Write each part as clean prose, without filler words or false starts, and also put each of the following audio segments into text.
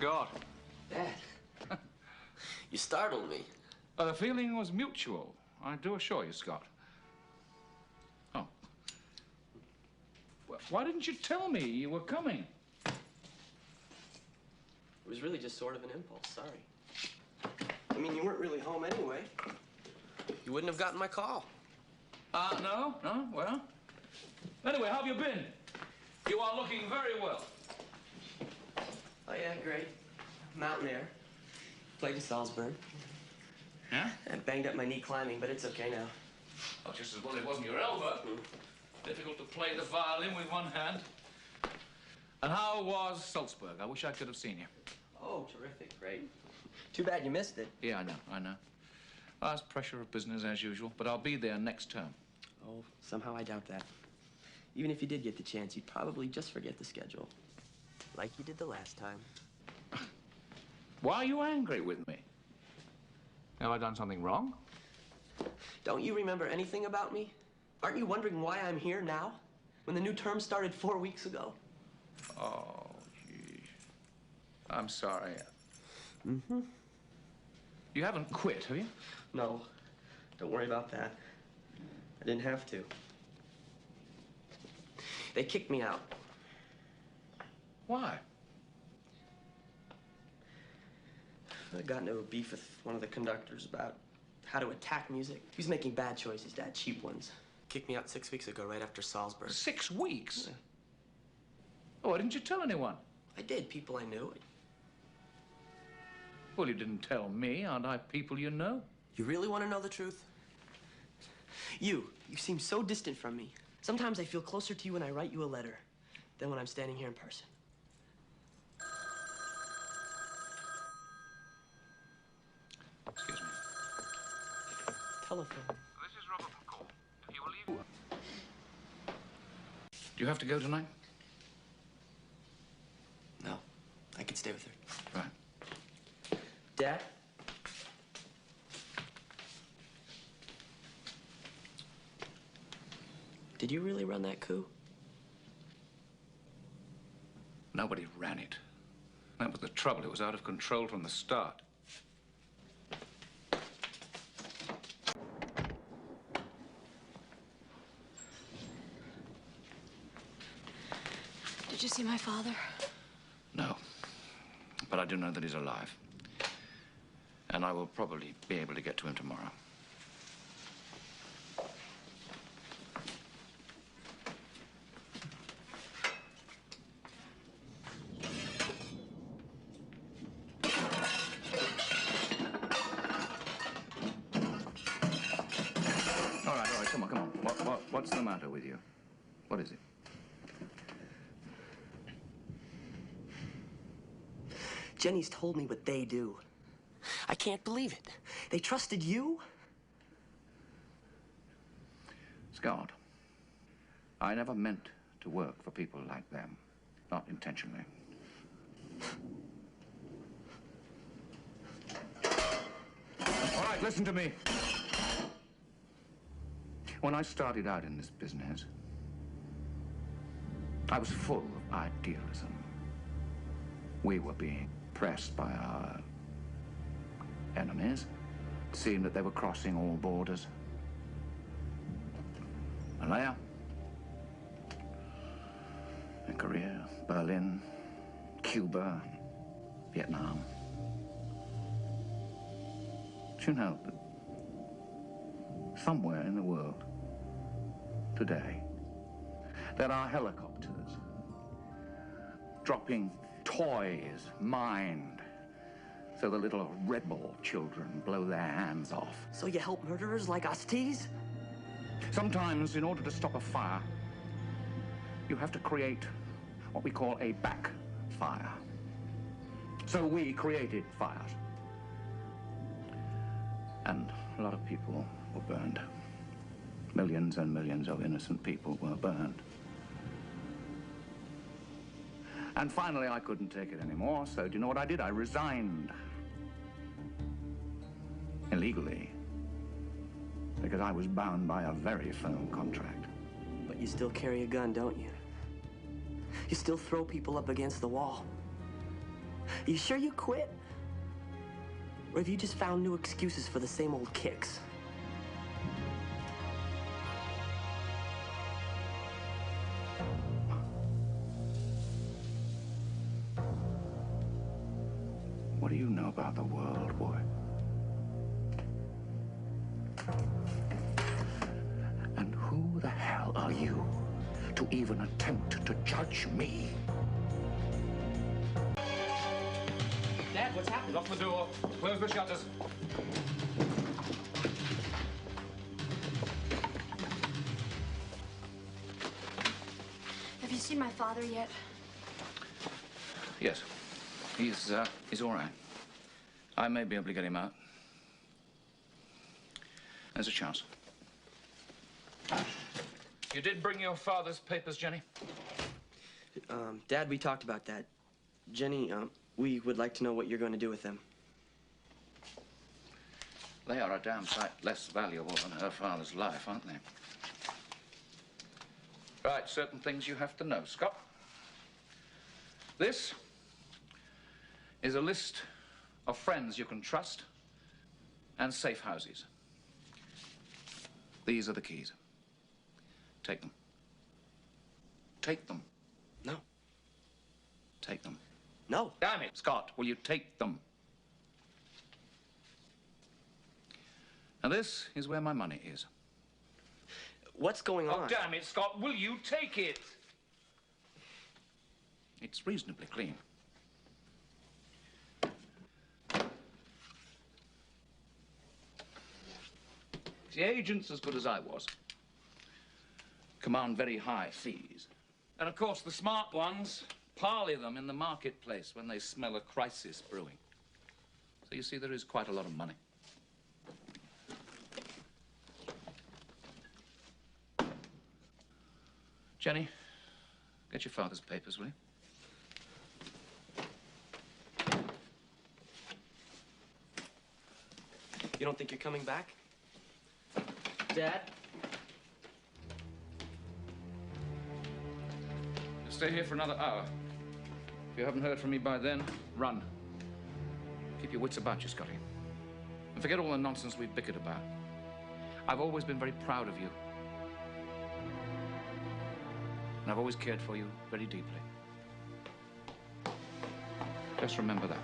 Scott. Dad. You startled me. The feeling was mutual, I do assure you, Scott. Oh. Well, why didn't you tell me you were coming? It was really just sort of an impulse, sorry. I mean, you weren't really home anyway. You wouldn't have gotten my call. No, well. Anyway, how have you been? You are looking very well. Oh, yeah, great. Mountain air. Played to Salzburg. Yeah? I banged up my knee climbing, but it's okay now. Oh, just as well it wasn't your elbow. Difficult to play the violin with one hand. And how was Salzburg? I wish I could have seen you. Oh, terrific, great. Too bad you missed it. Yeah, I know. Well, it's pressure of business as usual, but I'll be there next term. Oh, somehow I doubt that. Even if you did get the chance, you'd probably just forget the schedule. Like you did the last time. Why are you angry with me? Have I done something wrong? Don't you remember anything about me? Aren't you wondering why I'm here now, when the new term started 4 weeks ago? Oh, geez. I'm sorry. Mm-hmm. You haven't quit, have you? No, don't worry about that. I didn't have to. They kicked me out. Why? I got into a beef with one of the conductors about how to attack music. He was making bad choices, Dad, cheap ones. Kicked me out 6 weeks ago, right after Salzburg. 6 weeks? Yeah. Oh, why didn't you tell anyone? I did, people I knew. Well, you didn't tell me. Aren't I people you know? You really want to know the truth? You seem so distant from me. Sometimes I feel closer to you when I write you a letter than when I'm standing here in person. Excuse me. Telephone. This is Robert McCall. If you will leave... Do you have to go tonight? No, I can stay with her. Right. Dad? Did you really run that coup? Nobody ran it. That was the trouble. It was out of control from the start. Did you see my father? No. But I do know that he's alive. And I will probably be able to get to him tomorrow. All right, come on. What's the matter with you? What is it? Jenny's told me what they do. I can't believe it. They trusted you? Scott, I never meant to work for people like them. Not intentionally. All right, listen to me. When I started out in this business, I was full of idealism. We were being pressed by our enemies. It seemed that they were crossing all borders. Malaya, in Korea, Berlin, Cuba, Vietnam. Do you know that somewhere in the world today there are helicopters dropping toys, mined, so the little rebel children blow their hands off. So you help murderers like us tease? Sometimes, in order to stop a fire, you have to create what we call a backfire. So we created fires. And a lot of people were burned. Millions and millions of innocent people were burned. And finally, I couldn't take it anymore, so do you know what I did? I resigned. Illegally. Because I was bound by a very firm contract. But you still carry a gun, don't you? You still throw people up against the wall. Are you sure you quit? Or have you just found new excuses for the same old kicks? What do you know about the world, boy? And who the hell are you to even attempt to judge me? Dad, what's happening? Lock the door. Close the shutters. Have you seen my father yet? Yes. He's all right. I may be able to get him out. There's a chance. You did bring your father's papers, Jenny? Dad, we talked about that. Jenny, we would like to know what you're going to do with them. They are a damn sight less valuable than her father's life, aren't they? Right, certain things you have to know, Scott. This is a list of friends you can trust and safe houses. These are the keys. Take them. Take them. No. Take them. No. Damn it, Scott, will you take them? And this is where my money is. What's going on? Oh, damn it, Scott, will you take it? It's reasonably clean. The agents, as good as I was, command very high fees. And of course, the smart ones parley them in the marketplace when they smell a crisis brewing. So you see, there is quite a lot of money. Jenny, get your father's papers, will you? You don't think you're coming back? Dad? Stay here for another hour. If you haven't heard from me by then, run. Keep your wits about you, Scotty. And forget all the nonsense we've bickered about. I've always been very proud of you. And I've always cared for you very deeply. Just remember that.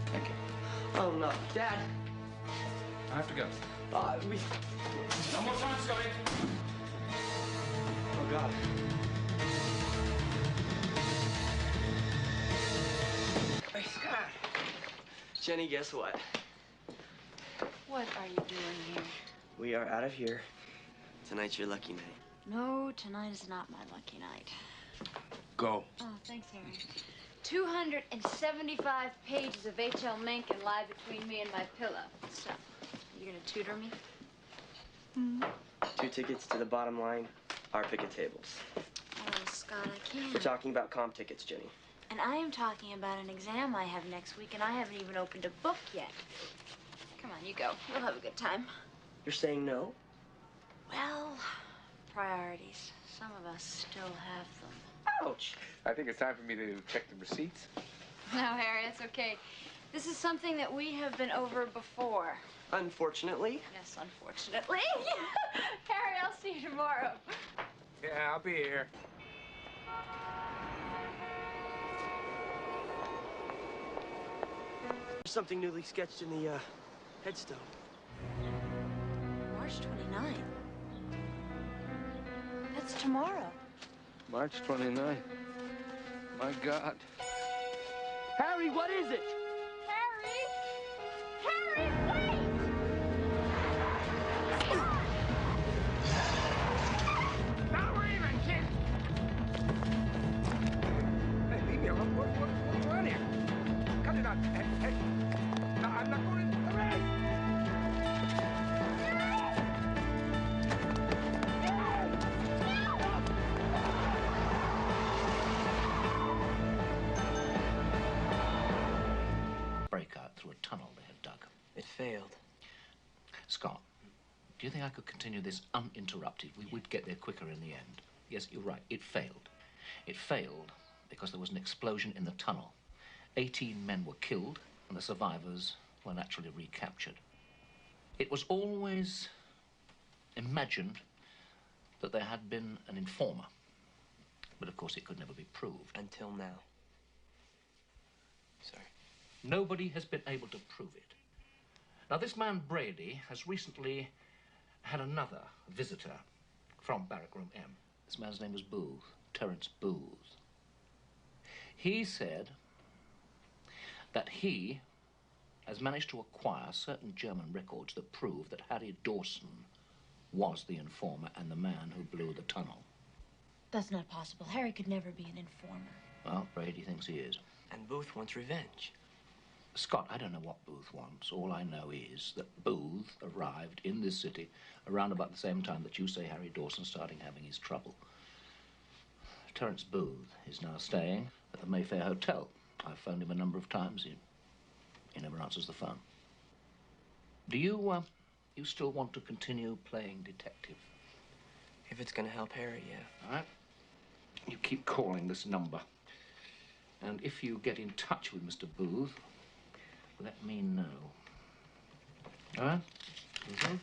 Thank you. Oh, no. Dad! I have to go. No more time, Scotty. Oh, God. Hey, Scott. Jenny, guess what? What are you doing here? We are out of here. Tonight's your lucky night. No, tonight is not my lucky night. Go. Oh, thanks, Harry. 275 pages of H.L. Mencken lie between me and my pillow. So, you gonna tutor me? 2 tickets to the bottom line, our picket tables. Oh, Scott, I We're can't. talking about comp tickets, Jenny. And I am talking about an exam I have next week, and I haven't even opened a book yet. Come on, you go. We'll have a good time. You're saying no? Well, priorities. Some of us still have them. Ouch. I think it's time for me to check the receipts. No, Harry, it's okay. This is something that we have been over before. Unfortunately. Yes, unfortunately. Harry, I'll see you tomorrow. Yeah, I'll be here. There's something newly sketched in the headstone. March 29th. That's tomorrow. March 29th. My God. Harry, what is it? Harry! Harry, wait! Now we're even, kid! Hey, leave me alone. What's going on here? Cut it out. Hey. No, I'm not going to... Hooray! Breakout through a tunnel they had dug. It failed. Scott, do you think I could continue this uninterrupted? We would get there quicker in the end. Yes, you're right. It failed. It failed because there was an explosion in the tunnel. 18 men were killed, and the survivors were naturally recaptured. It was always imagined that there had been an informer, but of course it could never be proved. Until now. Sorry. Nobody has been able to prove it. Now, this man Brady has recently had another visitor from Barrack Room M. This man's name was Booth, Terence Booth. He said that he has managed to acquire certain German records that prove that Harry Dawson was the informer and the man who blew the tunnel. That's not possible. Harry could never be an informer. Well, Brady thinks he is. And Booth wants revenge. Scott, I don't know what Booth wants. All I know is that Booth arrived in this city around about the same time that you say Harry Dawson started having his trouble. Terence Booth is now staying at the Mayfair Hotel. I've phoned him a number of times. He never answers the phone. Do you still want to continue playing detective? If it's gonna help Harry, yeah. All right. You keep calling this number. And if you get in touch with Mr. Booth, let me know. All right? Mm-hmm.